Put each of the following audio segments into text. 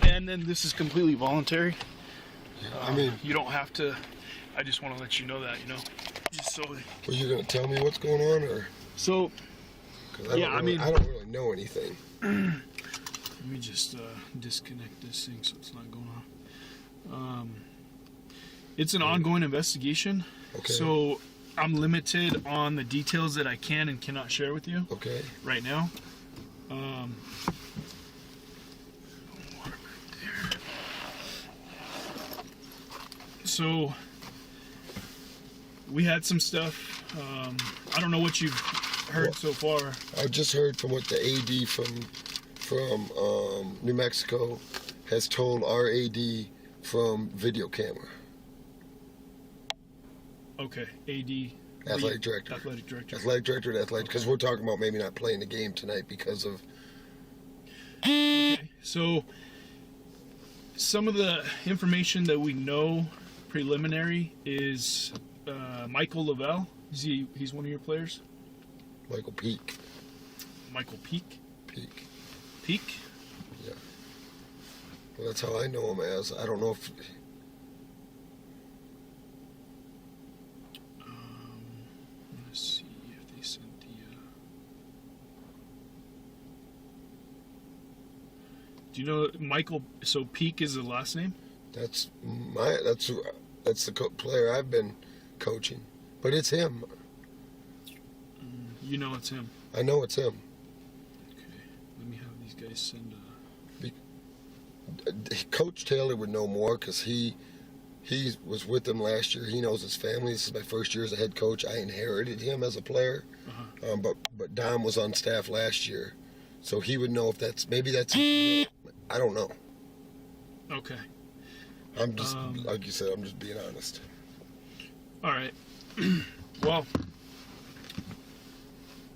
And then this is completely voluntary. I mean, you don't have to. I just want to let you know that, just so. Were you gonna tell me what's going on, or? So. I don't really know anything. Let me just disconnect this thing so it's not going on. It's an ongoing investigation. Okay. So I'm limited on the details that I can and cannot share with you. Okay. Right now. So we had some stuff. I don't know what you've heard so far. I just heard from what the AD from New Mexico has told our AD from video camera. Okay, AD. Athletic director. Athletic director. Athletic director to athletic, because we're talking about maybe not playing the game tonight because of. Okay, so some of the information that we know preliminary is Michael Lavelle. He's one of your players? Michael Peak. Michael Peak? Peak. Peak? Yeah. Well, that's how I know him as. I don't know if. Let's see if they sent the. Do you know Michael? So Peak is the last name? That's the player I've been coaching, but it's him. You know it's him. I know it's him. Okay, let me have these guys send. Coach Taylor would know more because he was with them last year. He knows his family. This is my first year as a head coach. I inherited him as a player, but Dom was on staff last year, so he would know if that's I don't know. Okay. I'm just like you said. I'm just being honest. All right. Well,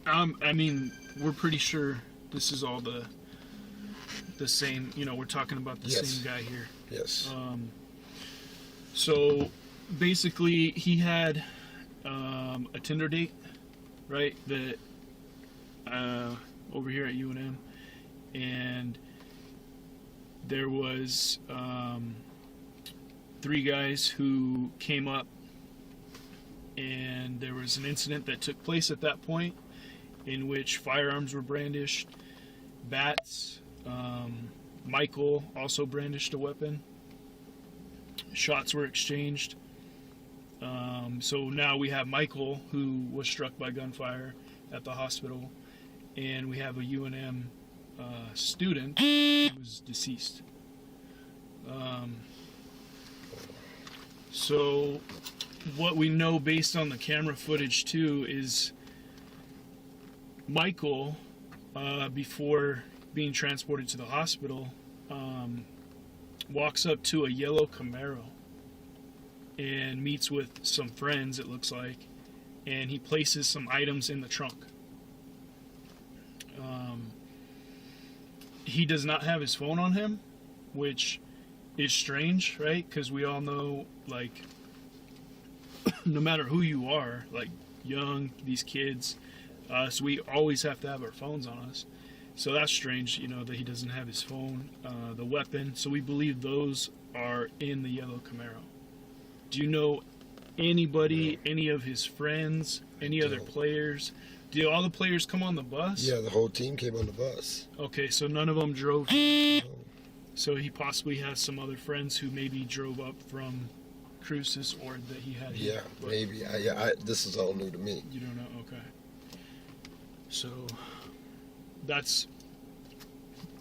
I mean, we're pretty sure this is all the same. We're talking about the same guy here. Yes. So basically, he had a Tinder date, right? That over here at UNM, and there was 3 guys who came up, and there was an incident that took place at that point in which firearms were brandished, bats. Michael also brandished a weapon. Shots were exchanged. So now we have Michael, who was struck by gunfire at the hospital, and we have a UNM student who was deceased. So what we know based on the camera footage too is Michael, before being transported to the hospital, walks up to a yellow Camaro and meets with some friends, it looks like, and he places some items in the trunk. He does not have his phone on him, which is strange, right? Because we all know, like, no matter who you are, like young, these kids, so we always have to have our phones on us. So that's strange, that he doesn't have his phone, the weapon. So we believe those are in the yellow Camaro. Do you know anybody, any of his friends, any other players? Did all the players come on the bus? Yeah, the whole team came on the bus. Okay, so none of them drove. No. So he possibly has some other friends who maybe drove up from Cruces, or that he had. Yeah, maybe. This is all new to me. You don't know? Okay. So that's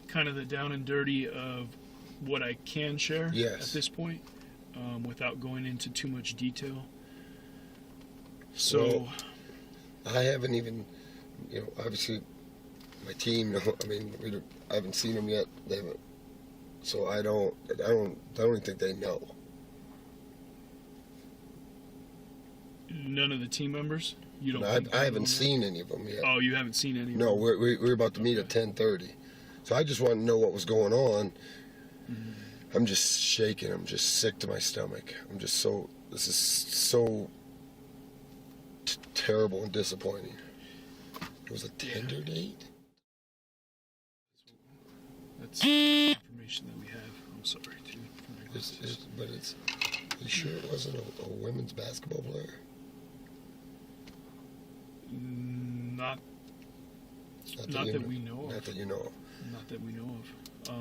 kind of the down and dirty of what I can share at this point, without going into too much detail. So well, I haven't even, obviously my team, I haven't seen them yet. They haven't, so I don't even think they know. None of the team members? You don't? No, I haven't seen any of them yet. Oh, you haven't seen any of them? No, we're about to meet at 10:30. So I just want to know what was going on. Mm-hmm. I'm just shaking. I'm just sick to my stomach. This is so terrible and disappointing. It was a Tinder date? That's information information that we have. I'm sorry, too. But it's. You sure it wasn't a women's basketball player? Not that we know of. Not that you know of. Not that we know of.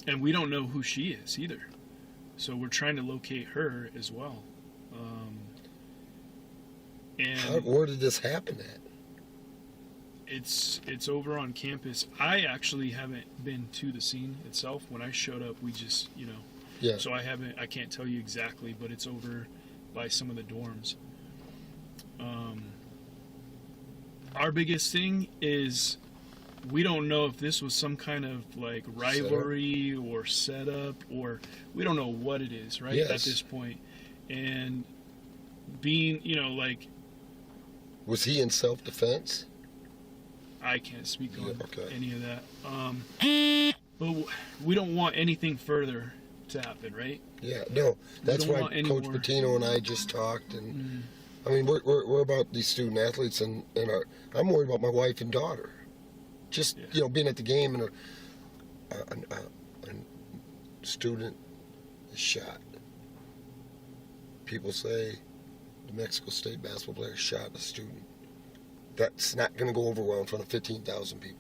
And we don't know who she is either. So we're trying to locate her as well. Where did this happen at? It's over on campus. I actually haven't been to the scene itself. When I showed up, we just, Yeah. So I can't tell you exactly, but it's over by some of the dorms. Our biggest thing is we don't know if this was some kind of like rivalry or setup, or we don't know what it is, right? Yes. At this point. And being, like, was he in self-defense? I can't speak on okay. any of that. But we don't want anything further to happen, right? Yeah, no. That's why Coach Patino and I just talked, and I mean, we're about these student athletes, and I'm worried about my wife and daughter. Just being at the game and a student is shot. People say the Mexico State basketball player shot a student. That's not going to go over well in front of 15,000 people.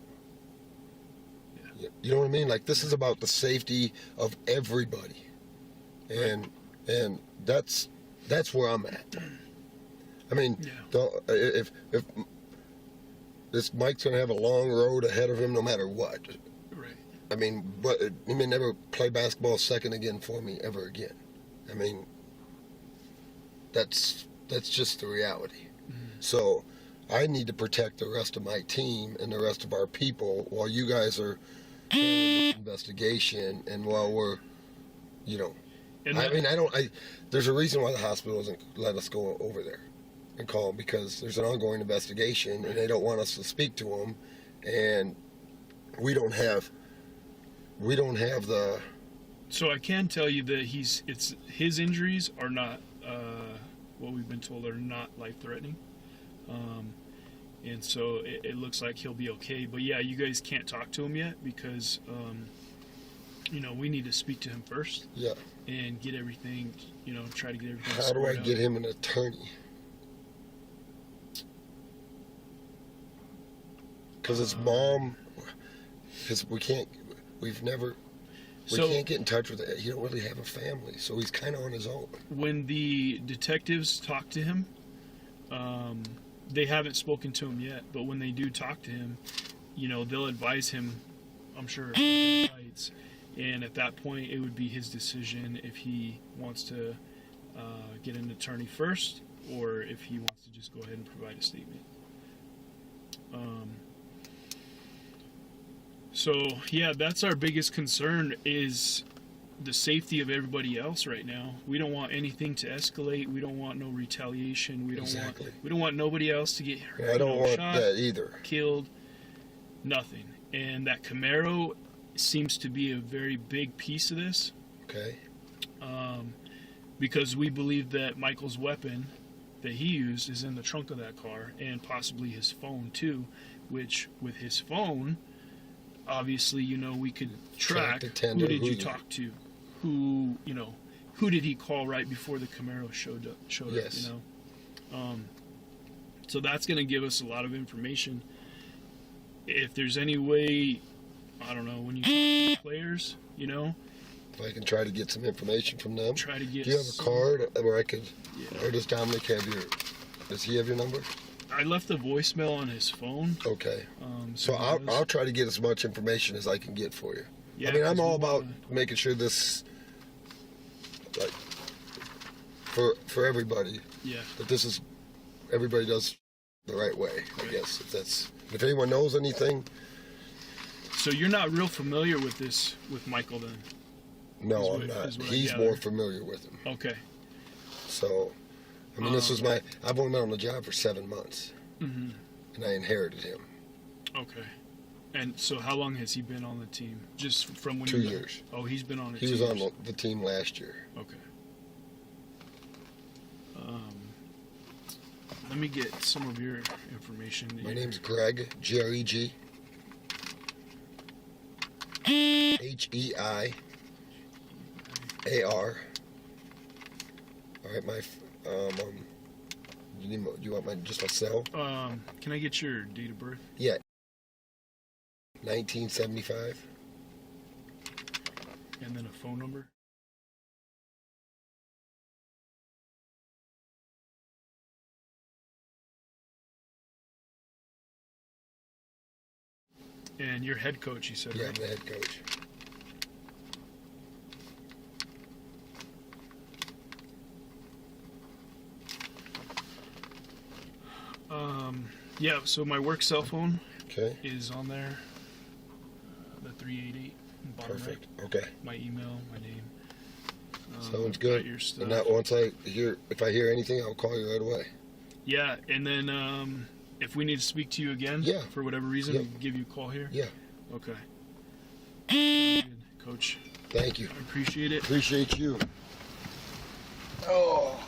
Yeah. You know what I mean? Like, this is about the safety of everybody, and that's where I'm at. I mean, if this Mike's going to have a long road ahead of him, no matter what. Right. I mean, but he may never play basketball second again for me ever again. I mean, that's just the reality. So I need to protect the rest of my team and the rest of our people while you guys are handling this investigation, and while we're, there's a reason why the hospital doesn't let us go over there and call them, because there's an ongoing investigation and they don't want us to speak to them, and we don't have the. So I can tell you that his injuries are not what we've been told are not life-threatening, and so it looks like he'll be okay. But yeah, you guys can't talk to him yet because we need to speak to him first. Yeah. And get everything, try to get everything. How do I get him an attorney? Because his mom, we can't get in touch with it. He don't really have a family, so he's kind of on his own. When the detectives talk to him, they haven't spoken to him yet, but when they do talk to him, they'll advise him, I'm sure, of his rights. And at that point, it would be his decision if he wants to get an attorney first, or if he wants to just go ahead and provide a statement. So, yeah, that's our biggest concern, is the safety of everybody else right now. We don't want anything to escalate. We don't want no retaliation. We don't want nobody else to get hurt. Yeah, I don't want shot, that either. Killed, nothing. And that Camaro seems to be a very big piece of this. Okay. Because we believe that Michael's weapon that he used is in the trunk of that car, and possibly his phone too, which with his phone, obviously, we could track who did you talk to, who did he call right before the Camaro showed up, so that's going to give us a lot of information. If there's any way, I don't know, when you talk to players, if I can try to get some information from them. Try to get. Do you have a card where I could, or does Dominic have does he have your number? I left a voicemail on his phone. Okay. So I'll try to get as much information as I can get for you. Yeah, I mean, I'm all about making sure this, like, for everybody. Yeah. That this is, everybody does the right way, I guess. If anyone knows anything. So you're not real familiar with this, with Michael then? No, I'm not. He's more familiar with him. Okay. So, I mean, this was I've only been on the job for 7 months. Mm-hmm. And I inherited him. Okay. And so how long has he been on the team? Just from when 2 years. Oh, he's been on it. He was on the team last year. Okay. Let me get some of your information. My name's Greg, Greg. Heiar. All right, you want just my cell? Can I get your date of birth? Yeah. 1975. And then a phone number? And you're head coach, you said, Yeah, right? I'm the head coach. Yeah, so my work cell phone Okay. is on there. The 388 bottom Perfect. right. Okay. My email, my name. Sounds good. Your stuff. And that if I hear anything, I'll call you right away. Yeah, and then if we need to speak to you again, Yeah. for whatever reason, Yep. we can give you a call here. Yeah. Okay. Sounds good, Coach. Thank you. I appreciate it. Appreciate you. Oh.